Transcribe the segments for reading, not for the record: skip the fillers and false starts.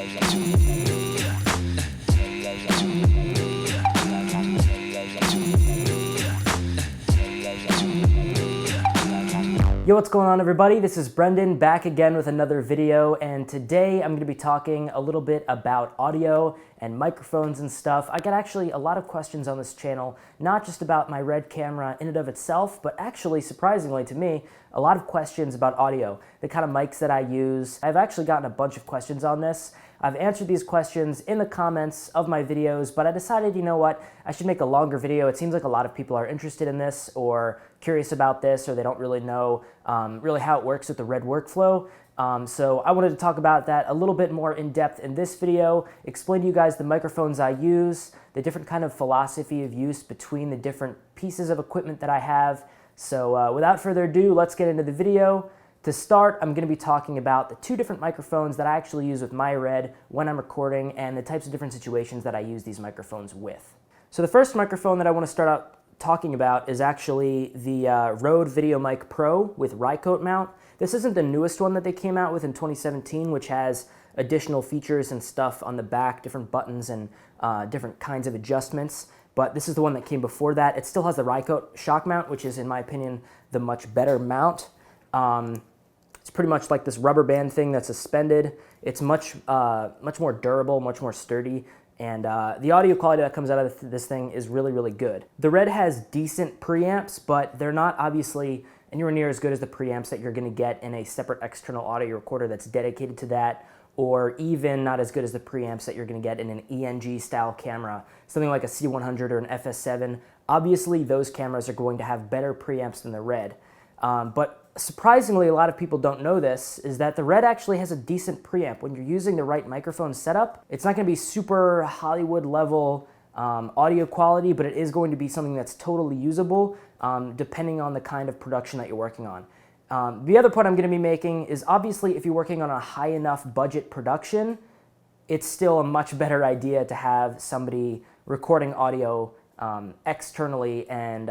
Yo, what's going on everybody? This is Brendan back again with another video, and today I'm going to be talking a little bit about audio and microphones and stuff. I got actually a lot of questions on this channel, not just about my Red camera in and of itself, but actually, surprisingly to me, a lot of questions about audio, the kind of mics that I use. I've actually gotten a bunch of questions on this. I've answered these questions in the comments of my videos, but I decided, you know what, I should make a longer video. It seems like a lot of people are interested in this or curious about this, or they don't really know really how it works with the Red workflow. So I wanted to talk about that a little bit more in depth in this video, explain to you guys the microphones I use, the different kind of philosophy of use between the different pieces of equipment that I have. So without further ado, let's get into the video. To start, I'm going to be talking about the two different microphones that I actually use with my Red when I'm recording and the types of different situations that I use these microphones with. So the first microphone that I want to start out talking about is actually the Rode VideoMic Pro with Rycote mount. This isn't the newest one that they came out with in 2017, which has additional features and stuff on the back, different buttons and different kinds of adjustments. But this is the one that came before that. It still has the Rycote shock mount, which is, in my opinion, the much better mount. It's pretty much like this rubber band thing that's suspended. It's much more durable, much more sturdy, and the audio quality that comes out of this thing is really, really good. The Red has decent preamps, but they're not obviously anywhere near as good as the preamps that you're going to get in a separate external audio recorder that's dedicated to that, or even not as good as the preamps that you're going to get in an ENG style camera, something like a C100 or an FS7. Obviously, those cameras are going to have better preamps than the Red. But surprisingly, a lot of people don't know this, is that the Red actually has a decent preamp. When you're using the right microphone setup, it's not going to be super Hollywood level audio quality, but it is going to be something that's totally usable depending on the kind of production that you're working on. The other point I'm going to be making is obviously if you're working on a high enough budget production, it's still a much better idea to have somebody recording audio externally and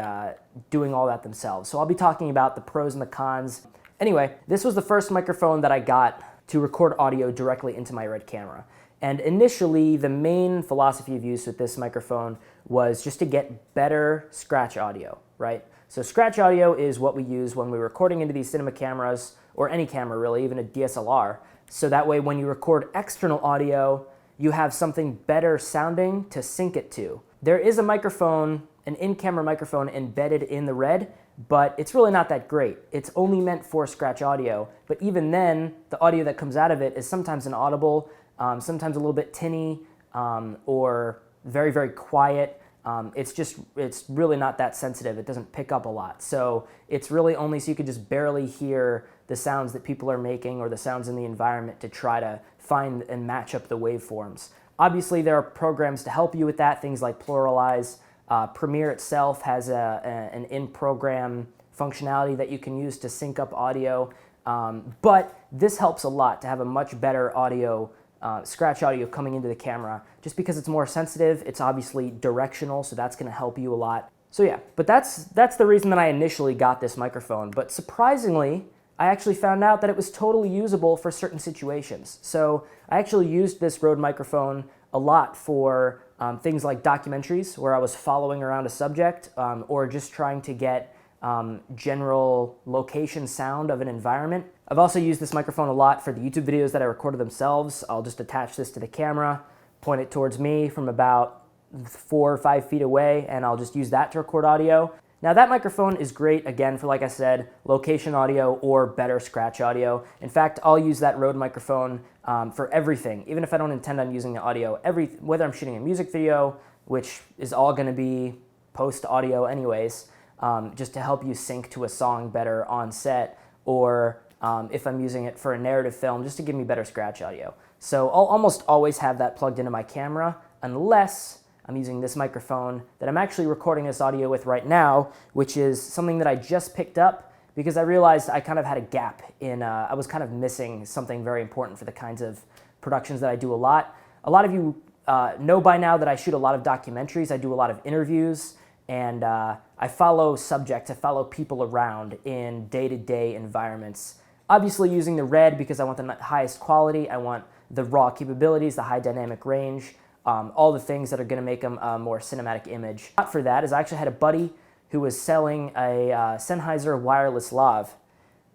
doing all that themselves. So I'll be talking about the pros and the cons. Anyway, this was the first microphone that I got to record audio directly into my Red camera. And initially, the main philosophy of use with this microphone was just to get better scratch audio, right? So scratch audio is what we use when we're recording into these cinema cameras, or any camera really, even a DSLR. So that way when you record external audio, you have something better sounding to sync it to. There is a microphone, an in-camera microphone embedded in the Red, but it's really not that great. It's only meant for scratch audio, but even then, the audio that comes out of it is sometimes inaudible, sometimes a little bit tinny, or very, very quiet. It's really not that sensitive. It doesn't pick up a lot. So it's really only so you could just barely hear the sounds that people are making or the sounds in the environment to try to find and match up the waveforms. Obviously, there are programs to help you with that, things like Pluralize. Premiere itself has an in-program functionality that you can use to sync up audio. But this helps a lot to have a much better audio, scratch audio coming into the camera. Just because it's more sensitive, it's obviously directional, so that's going to help you a lot. So yeah, but that's the reason that I initially got this microphone. But surprisingly, I actually found out that it was totally usable for certain situations. So I actually used this Rode microphone a lot for things like documentaries where I was following around a subject or just trying to get general location sound of an environment. I've also used this microphone a lot for the YouTube videos that I recorded themselves. I'll just attach this to the camera, point it towards me from about 4 or 5 feet away, and I'll just use that to record audio. Now that microphone is great, again, for, like I said, location audio or better scratch audio. In fact, I'll use that Rode microphone for everything, even if I don't intend on using the audio. Whether I'm shooting a music video, which is all going to be post audio anyways, just to help you sync to a song better on set, or if I'm using it for a narrative film, just to give me better scratch audio. So I'll almost always have that plugged into my camera, unless I'm using this microphone that I'm actually recording this audio with right now, which is something that I just picked up because I realized I kind of had a gap in, I was kind of missing something very important for the kinds of productions that I do a lot. A lot of you know by now that I shoot a lot of documentaries, I do a lot of interviews, and I follow subjects, I follow people around in day-to-day environments. Obviously using the Red because I want the highest quality, I want the raw capabilities, the high dynamic range, all the things that are going to make them a more cinematic image. For that is I actually had a buddy who was selling a Sennheiser wireless lav.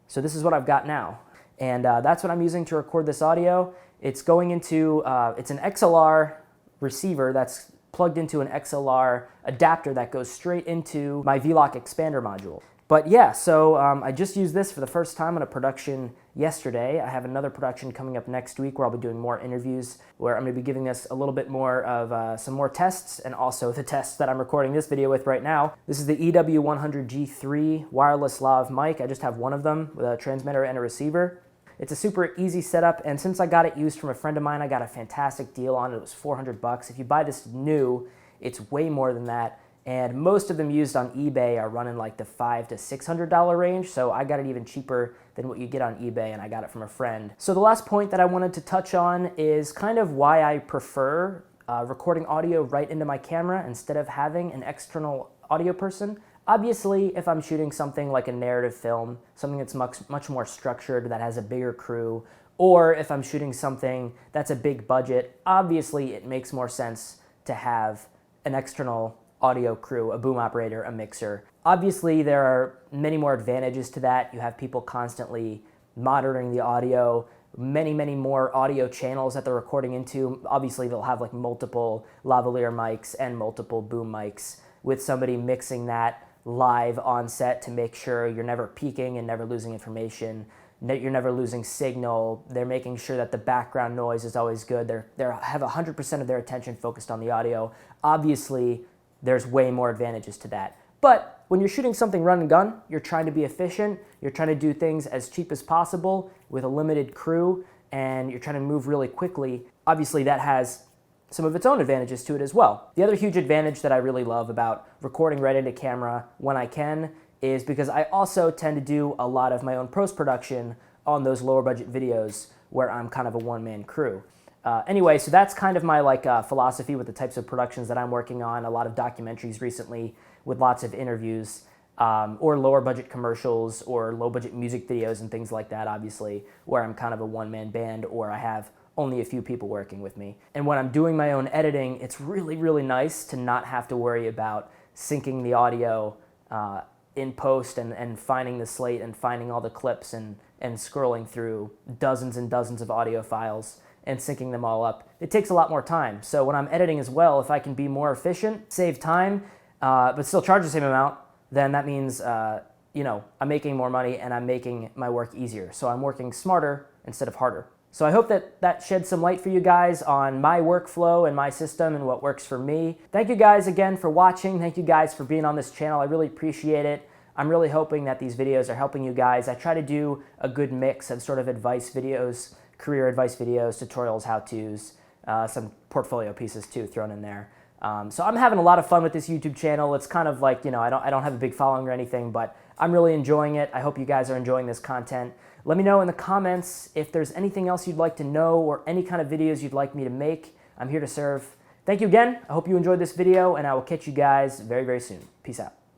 So this is what I've got now. And that's what I'm using to record this audio. It's going into, it's an XLR receiver that's plugged into an XLR adapter that goes straight into my V-Lock expander module. But yeah, so I just used this for the first time on a production yesterday. I have another production coming up next week where I'll be doing more interviews, where I'm going to be giving this a little bit more of some more tests, and also the tests that I'm recording this video with right now. This is the EW100G3 wireless lav mic. I just have one of them with a transmitter and a receiver. It's a super easy setup, and since I got it used from a friend of mine, I got a fantastic deal on it. It was $400. If you buy this new, it's way more than that. And most of them used on eBay are running like the $500 to $600 range, so I got it even cheaper than what you get on eBay, and I got it from a friend. So the last point that I wanted to touch on is kind of why I prefer recording audio right into my camera instead of having an external audio person. Obviously, if I'm shooting something like a narrative film, something that's much more structured, that has a bigger crew, or if I'm shooting something that's a big budget, obviously it makes more sense to have an external audio crew, a boom operator, a mixer. Obviously, there are many more advantages to that. You have people constantly monitoring the audio, many more audio channels that they're recording into. Obviously, they'll have like multiple lavalier mics and multiple boom mics, with somebody mixing that live on set to make sure you're never peaking and never losing information, that you're never losing signal. They're making sure that the background noise is always good. They have 100% of their attention focused on the audio. Obviously, there's way more advantages to that. But when you're shooting something run and gun, you're trying to be efficient, you're trying to do things as cheap as possible with a limited crew, and you're trying to move really quickly. Obviously, that has some of its own advantages to it as well. The other huge advantage that I really love about recording right into camera when I can is because I also tend to do a lot of my own post-production on those lower budget videos where I'm kind of a one-man crew. Anyway, so that's kind of my philosophy with the types of productions that I'm working on. A lot of documentaries recently with lots of interviews, or lower budget commercials or low budget music videos and things like that, obviously, where I'm kind of a one-man band or I have only a few people working with me. And when I'm doing my own editing, it's really nice to not have to worry about syncing the audio in post and finding the slate and finding all the clips and scrolling through dozens and dozens of audio files and syncing them all up. It takes a lot more time. So when I'm editing as well, if I can be more efficient, save time, but still charge the same amount, then that means you know, I'm making more money and I'm making my work easier. So I'm working smarter instead of harder. So I hope that sheds some light for you guys on my workflow and my system and what works for me. Thank you guys again for watching. Thank you guys for being on this channel. I really appreciate it. I'm really hoping that these videos are helping you guys. I try to do a good mix of sort of advice videos, career advice videos, tutorials, how-tos, some portfolio pieces too thrown in there. So I'm having a lot of fun with this YouTube channel. It's kind of like, you know, I don't have a big following or anything, but I'm really enjoying it. I hope you guys are enjoying this content. Let me know in the comments if there's anything else you'd like to know or any kind of videos you'd like me to make. I'm here to serve. Thank you again. I hope you enjoyed this video, and I will catch you guys very soon. Peace out.